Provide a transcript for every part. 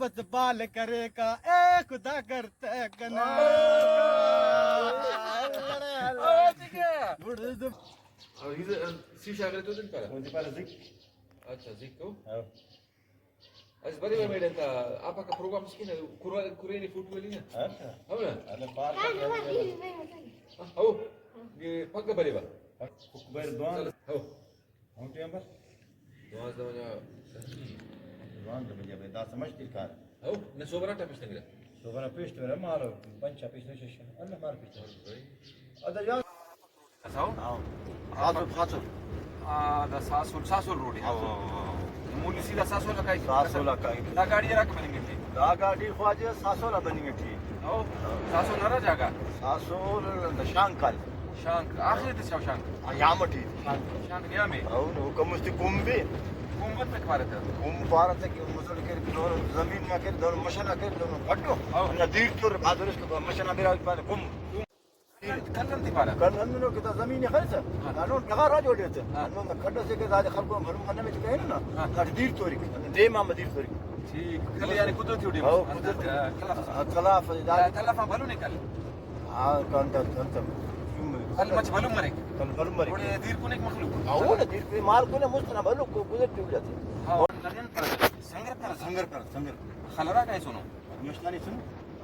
बस बाल करेगा ए खुदा करते गना सी شغلته انت ودي بقى زيك अच्छा زيكو اه بس بدي ما انت اباك بروجرام مسكين كوريني فوت ولينا اولا انا بعرف اهو بقى بالي بقى كوبايه دوان اهو هم تيمبر دوان دوان ده بيجي ده سمجت الكار اهو نسوبرانتا بيشتغل شوف انا بيشت ولا ما اعرف بنشا بيشت ايش انا ما اعرف هذا يا اساو حاصل هذا ساسول روड है मूली सीधा सासोला का सासोला का ना गाड़ी रख बनेंगे थी दा गाड़ी ख्वाजे सासोला बनेंगे थी او सासोल नरा जागा सासोल शांकल شانك اخر تشاو شانك यामटी شانك نيامي అవును కముస్తి కుంబి कुंभत तक भारत कुंभ भारत के मुसल के दोनों जमीन में के दोनों मशना के दोनों गड्डो नदीर तुर बादरस के मशना बिरा के कुंभ कल्लम थी भारत كان انه كده زمين خلصه قانون دغار راجو ديته انه كده سي كده هذه خلقوا مرم انا مش كايننا تدير توريك ديما مدير توريك ठीक कल यानी कुदरती उड़ी او خلاف تلفا بلوني कल كان انت कल मच बलूम मरे كان بالمري थोड़े धीर को एक मखलूक هو دير في مال كنا مستنا بالو قدرت ولاته हाँ लगन पर संगर खलरा का है सुनो مش ثاني سنه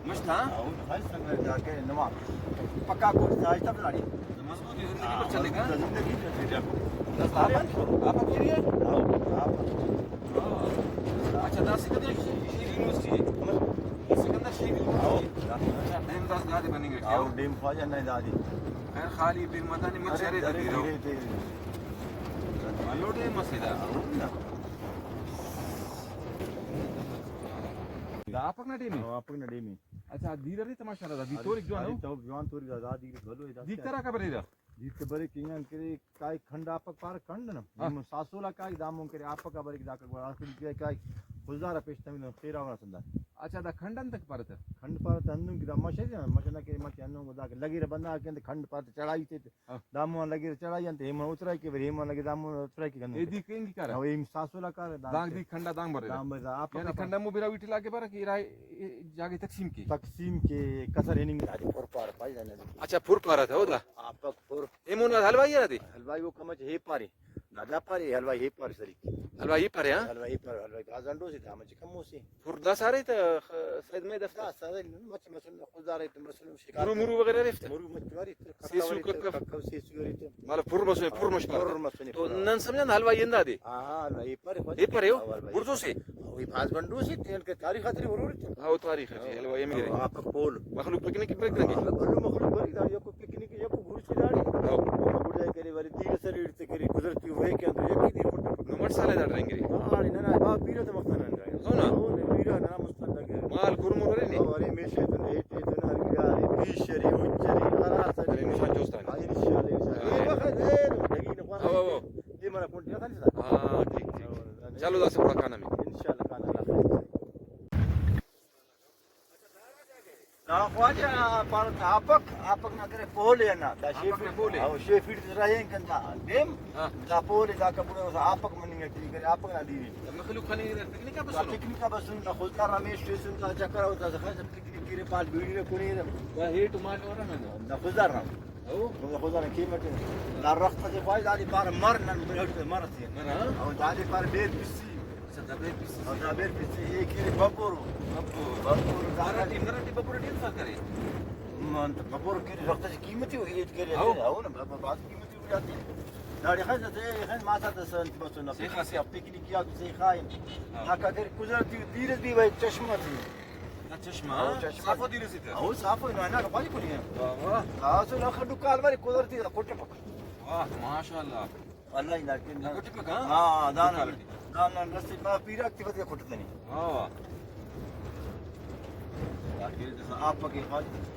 مش था او خالص संगर जाके नमाज पक्का कोट साज तब लाड़ी मजबूत जिंदगी पर चलेगा जिंदगी चलेगा आप अकेले हैं आप अच्छा दास कदे यूनिवर्सिटी सिकंदर शेख अच्छा टाइम दास गादी बनेंगे क्या او ديم خواجه نه دادي خیر خالی بیر مدانی مچره دي رو لوډه مسیدا دا आपक ना टीम आपक ना डेमी अच्छा धीरे रे तमाशा रहा दी तोरिक जो है तो जवान तोरी दादा दी गलो दी तरह का बरेरा जीत के बरे किंगन करे काय खंड आपक पार खंड न सासोला काय दामों करे आपक बरे दाक आखिर के काय गुजार पेश तमिल तेरा वाला संदा अच्छा दा खंडन तक परत खंड पार तन्नु की मशे मशना के मच अन्नु गोदा के लगी रे बंदा के खंड पार चढ़ाई थे दामो लगी रे चढ़ाई अंत हेम उतराई के हेम लगी दामो उतराई के गन एदी केंगी कर अब एम सासोला का दांग दी खंडा दांग बरे दाम बरे आप यानी खंडा मु बिरा विटी लागे पर कि राय जागे तकसीम के कसर हेनिंग आज फुर पार पाई जाने अच्छा फुर पारत है ओदा आपक फुर एमोन हलवाई है दी हलवाई वो कमच हे पारे दादा पारे हलवाई हे पारे सरी हलवाई पर है हलवाई पर हलवाई गाजंडो से था मच कमोसी फुर दा सारे त सैद में दफ्तर सारे मच मसल खुदारे मसल शिकार मुरु मुरु वगैरह रिफ्त मुरु मचवारी सीसु कफ सीसु गरीते माल फुर मस फुर मसने तो नन समझन हलवाई इंदा दी हां हलवाई पर हे पर हो बुरजो से वही पास बंडू से तेल के तारीख खातिर जरूर हां तारीख है हलवाई में आपक पोल मखलूक पिकनिक पर करेंगे बल्लू मखलूक बरी दा यो पिकनिक यो गुरु से दाड़ी हां गुड़ाई करे वाली तीर सर इड़ते करे गुजरती हुए के अंदर एक ही दिन नमट साले दाड़ेंगे हां ना बा पीरो तो मखना ना हो ना पीरो ना मुस्तन लगे माल कुरमुर रे ने और में से तो एटे तो ना गया बीशरी उच्चरी खरास रे निशान जोस्तान आई इंशाल्लाह ये वक्त है लगी न हां ये मेरा कौन दिया था हां ठीक चलो दा से बड़ा खाना में इंशाल्लाह खाना ना ख्वाजा पर आपक ना करे पोले ना दा शेफी पोले او शेफी रहे कंदा देम दा पोले दा कपड़े आपक मनिंगे ठीक करे आपक ना दी मखलूक खाने पिकनिक का बस पिकनिक का बस ना खुद का रमेश स्टेशन का चक्कर होता है खास पिकनिक के पास वीडियो कोनी वा हे टमाटर और ना ना खुदा ना او खुदा ना कीमत ना रखता जे फायदा आदि बार मर ना मरते मरा او दादी पर बेर बिसी सदबेर बिस او دا बेर बिसी एक ही बबुर दारा टीम बपुर टीम सा करे ما انت بابور كده رخصة قيمتي وهي تكري او انا بعض قيمتي وجاتي داري خزة زي خن ما صارت سنت بس انا زي خاص يا بيكنيك يا زي خاين هكا غير كوزرتي ديرز بي باي چشمتي چشمه صافو دي رسيت او صافو انا قالي كوني واه خلاص انا خدو قال مالي كوزرتي كوتي بك واه ما شاء الله والله لكن كوتي بك ها دانا رسي ما بيرك تبدي كوتني اه आपक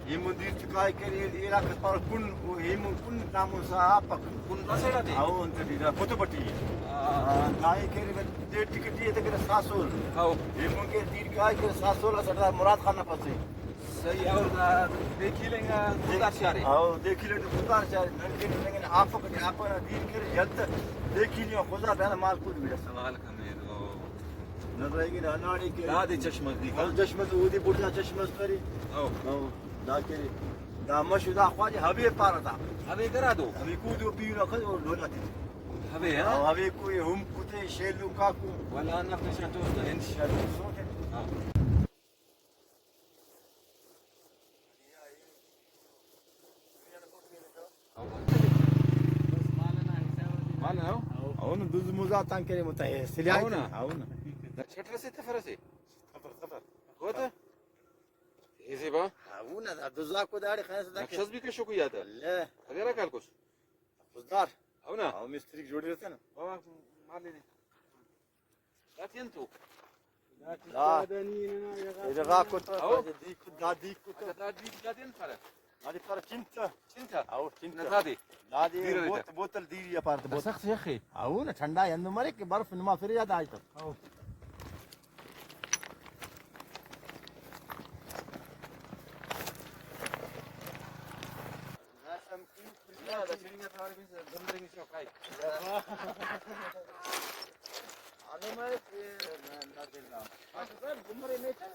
ये मंदिर चुकाई करे ये लाख पर कुन ये कुन नामो सा आपक कुन नसेड़ा दे आओ अंत दीदा कोतपटी नाई करे दे टिकट ये तक सासोल आओ ये मंगे दीर काय करे सासोल सरदार मुराद खान पासे सही और देखी लेंगे गुजार शारे आओ देखी ले तो गुजार चार लड़के ने लेकिन आपको के आप ना दीन के जल्द देखी लियो गुजार ना माल कुछ भी सवाल कमेर ओ नजर आएगी ना नाड़ी के दादी चश्मा दी हल चश्मा तो ودي बुढ़ा चश्मा करी ओ दा के दा मशु दा ख्वाजे हबे पारदा अबे करा दो अभी कूदो पीरो खल और ढोलती अबे او ها هبه کوی هم کوته شیلو کاکو ولا نقش توست انت شیلو صوته مالنا అవును దుజ్ ముజా తాంకరే ముతాయ సిలియా అవునా? అవును شترسي تفرسي كوتا ايزي با అవును దా దుజా کو داړي خاص دا نقشز بك شو كياتا لا غير كالكوس فزدار اونا او مستريك جوړی رته نه بابا مالني لا تنتو لا اذا غا کو أو. ته دی کو دا دی کو ته لا دي قاعدين فرق هذه پر چنت انت او چنت نتادي دا دی دير ريتا. بوتل دی یا پر بوتل سخت يا اخي అవును ठंडा ಎಂದು ಮರೆ के बर्फ नमा फिर याद आज तक لا لا شيرين تعرف انت دمرني شو خايف انا ما نادلنا اصلا عمري ما كان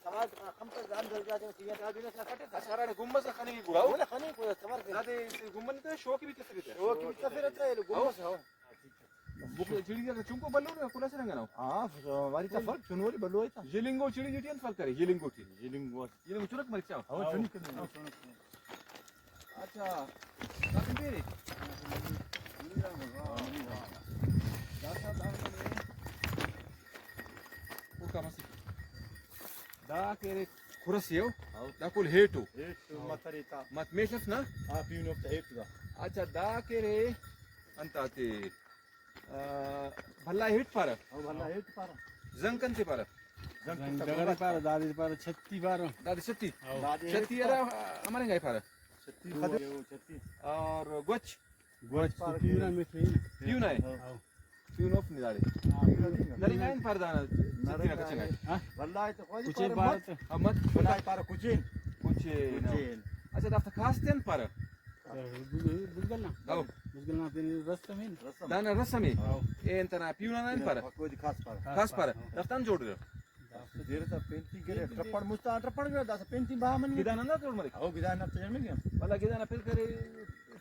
خلاص خمسه زان درجات في هذه الناس كتت اشارة قمص خليني يقول ولا خليك ولا تمر هذا قمص ده شو كبير تسريته هو كيف سافرت له قمص هو بكره चिड़ी का चुंको बल्लू ने कुला से रंगना हाँ हमारी तो फर्क सुनोरी बल्लो है था जिलिंगो चिड़ी जिटियन फल करे जिलिंगो टी जिलिंगो जिलिंगो चुरक मर चाओ हवा चुनी कर अच्छा काफी बेरी उका मसी दा केरे खुरसियो दा कुल हेटू मथरी था मत मेशफ ना हाँ पीनो तो हेट था अच्छा दा केरे अंताते भल्ला हिट पर अब भला हेट पारा जंकन से पर जगह पार दादी पार छत्ती पार दादी छत्ती दादी छत्ती era हमारे गाय पर छत्ती खदे वो छत्ती और गोच गोच पीना में फिर क्यों नहीं क्यों ऑफ नहीं दादी दादी नहीं पर दाना छत्ती ना कच्चे गाय भला है तो कोई कुछ बात अब मत भला है पारा कुछ कुछ अच्छा दाफ्ता खास तेन पर बुझगल ना आओ बुझगल ना फिर रास्ते में दाना रसमी ए अंतना पियूना नहीं पर कोई खास पारा खास पर दफ्तान जोड़ रहे देर तक पेंटिंग करे ट्रपड़ मुस्ता ट्रपड़ गया दास पेंटिंग बा मन गिदाना ना जोड़ मरे आओ गिदा ना तो में गया वाला गिदाना फिर करे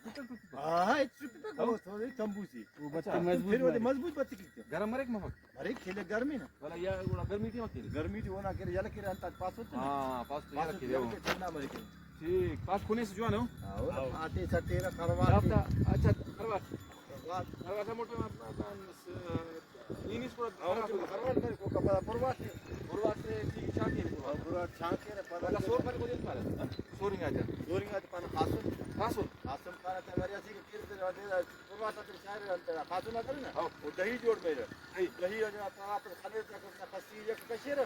टूटल टूटल हां एक ट्रिप पे वो थोड़ी तंबूसी वो बच्चे मजबूत फिर वो मजबूत बत्ती की गरम मरे मफक अरे खेले गर्मी ना वाला या गुड़ा गर्मी थी मत गर्मी थी वो ना करे जल करे अंत पास होते हां पास तो यार पास के ठंडा मरे के ठीक पास कोने से जो ना आओ आते सटेरा करवा दफ्ता अच्छा करवा मोटो इनिस को करवा करे को कपड़ा परवा पूर्वा से ठीक छाके पूरा छाके रे वाला सोर पर को दिन पर सोरिंग आजा दोरिंगा तो पान खासो खासो आसम कारा ते वरिया सी के किर दे पूर्वा तो शायर अंत खासो ना करे ना वो दही जोड़ मेरे दही जो आप खाने तक खसी एक कशेर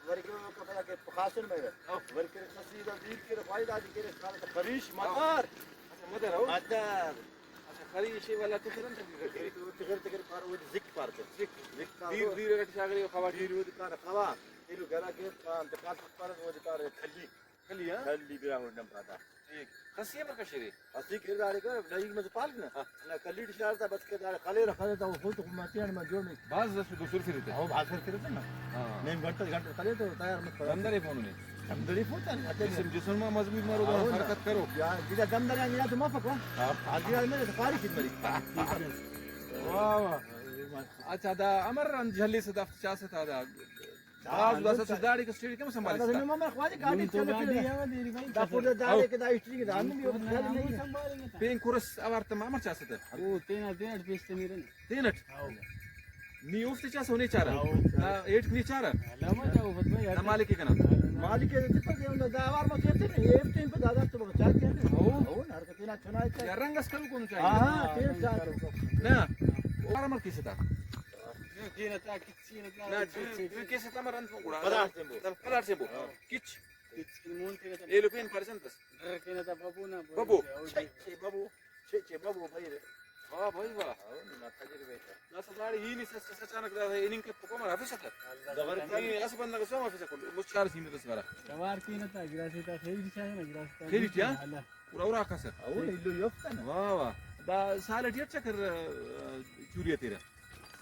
वर के कपड़ा के खासो मेरे वर के खसी दा दीद के फायदा दी के खाने तो खरीश मदर अच्छा मदर हो मदर खरीश वाला तो फिर تغير पार वो जिक पार जिक دير دير رك شاغري خواجي دير वो कार खवा इलु गरा के कान ते काट पार वो कार खली خلي ها खली बिरा हो नम पाता ठीक खसिए पर कशरी असली किरदार का दही में पाल ना ना कली डिशार था बस के दार खाले रखा था वो तो मातियान में जोड़ में बाज दस दूसर फिर थे हो भाषण करे थे ना हां नहीं घंटे घंटे खाले तो तैयार मत कर अंदर ही फोन ने अंदर ही होता है जिस्म जिस्म में मजबूत मारो दो हरकत करो यार बिना दमदार या तो माफक वाह आज यार मेरे सारी खिद मरी वाह वाह अच्छा दा अमर झल्ली से दफ्त चा से था दा आज दस से दाढ़ी का स्टेडी कम संभाल दादा ने मम्मा ख्वाजी गाड़ी चले फिर दापुर दाले के दा हिस्ट्री के दान भी नहीं संभालेंगे पेन कुरस अवार्त मामा चा से था वो तेना तेना पेस्ट मेरे तीनट नी उफ्ते चा सोने चारा ना एट नी चारा लमा जाओ बस भाई ना मालिक के ना मालिक के तिपर के उन दावार में कहते हैं ये टाइम पे दादा तो चाहते हैं हो ना के तेना चुनाव या रंगस कल कौन चाहिए हां तेल चार ना और मर किसे था केना ता किछिना ता ना किसे था मरन पुड़ा पलाट से बो किच किछिन मोंटे का एलोपेन परसेंटस केना ता बाबू ना बाबू छे बाबू भाई रे वाह भाई वाह ना तजुर्बे ناس ضاري هيني سسانك ده هينين كيف بقوم على فيسك هيني أسبان نقص ما فيسك مش عارف هيني بس برا Kavar kina ta girasi ta khiri cha na girasi ta. خيرت يا ورا كسر اول اللي يفتن वाह वाह ده سالت يتشكر جوريا تيرا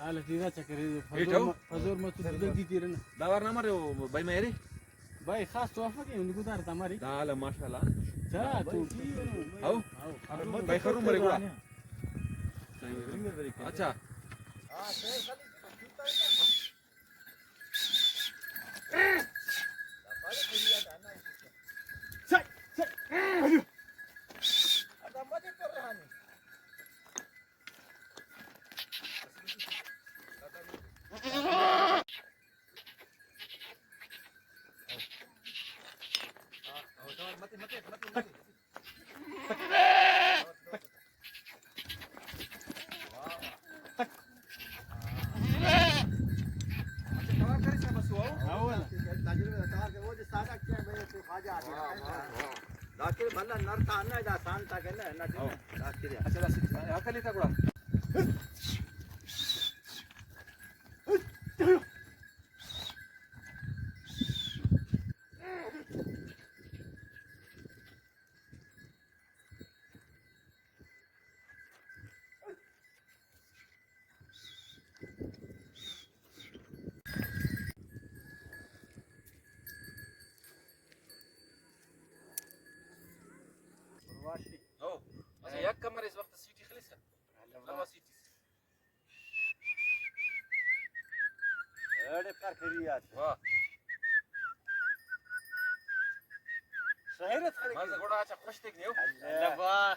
Ala tira chakri Ito? fazor ma tu dalgi tira na. ده ورنا مرة باي ميري Bhai khas tofa ke unko dar tamari. ده لا ما شاء الله Cha tu أو باي خرو مرة كولا अच्छा हाँ शेर खाली मजे कर रहा है वो जो सादा क्या मैं तो खा जा दाखिल भला नरता अन्ना जा शांता के ना ना दाखिल अच्छा ده أكل إيه كولا أو أنا ياك كمرة إذا وقت السيتي خلصها لما سيتي अरे कर खरियात वाह शहरत खरी ماذا قولها أشا خوش تكنيو الله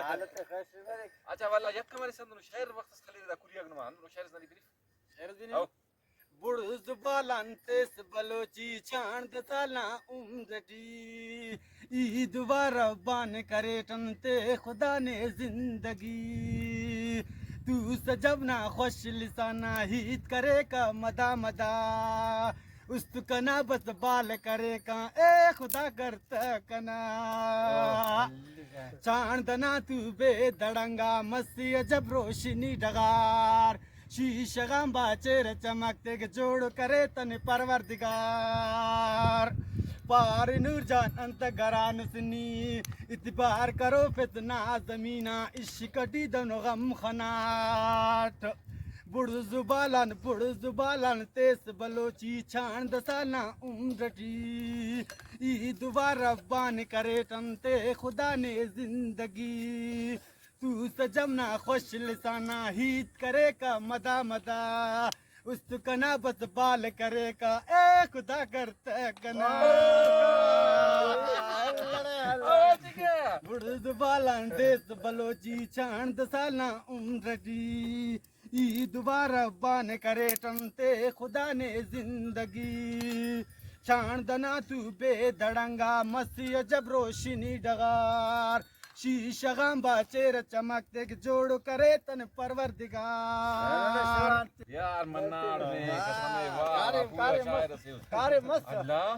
حالته خاص بالك أشا والله ياك كمرة سندو شهر وقت خليل ده كوريا جنوا عندو شهر زني بريف Shahraz bin. أو बुढ़ बालंते बलोची चांद ताला उम्रटी ईद रब्बान करे टनते खुदा ने जिंदगी तू सजब ना खुश लिसाना हित करे का मदा मदा उस्तकना बस बाल करे का ए खुदा करता कना चांदना तू बेदड़ंगा मस्ती जब रोशनी डगार शीशगाम बाचेर चमकते के जोड़ करे तन परवरदिगार पार नूर जान अंत गरान सुनी इतबार करो फितना जमीना इश्कटी दोनों गम खनाट बुढ़ जुबालन तेस बलोची छान दसाना उम्रटी ईद रब्बान करे टनते खुदा ने जिंदगी तू सजमना खुश लिसाना हित करे का मदा मदा उस्तकना बस बाल करे का ए खुदा करता कना बुढ़ बालन देश बलोची चांद दसाना उम्रटी ईद रब्बान करे टनते खुदा ने जिंदगी चांदना तू बेधड़ंगा मसी जब रोशनी डगार शीशगाम बाचेर चमकते के जोड़ करे तन परवरदिगार यार मन्नार में कसम है वाह कार्य पूरा शायर से कार्य मस्त अल्लाह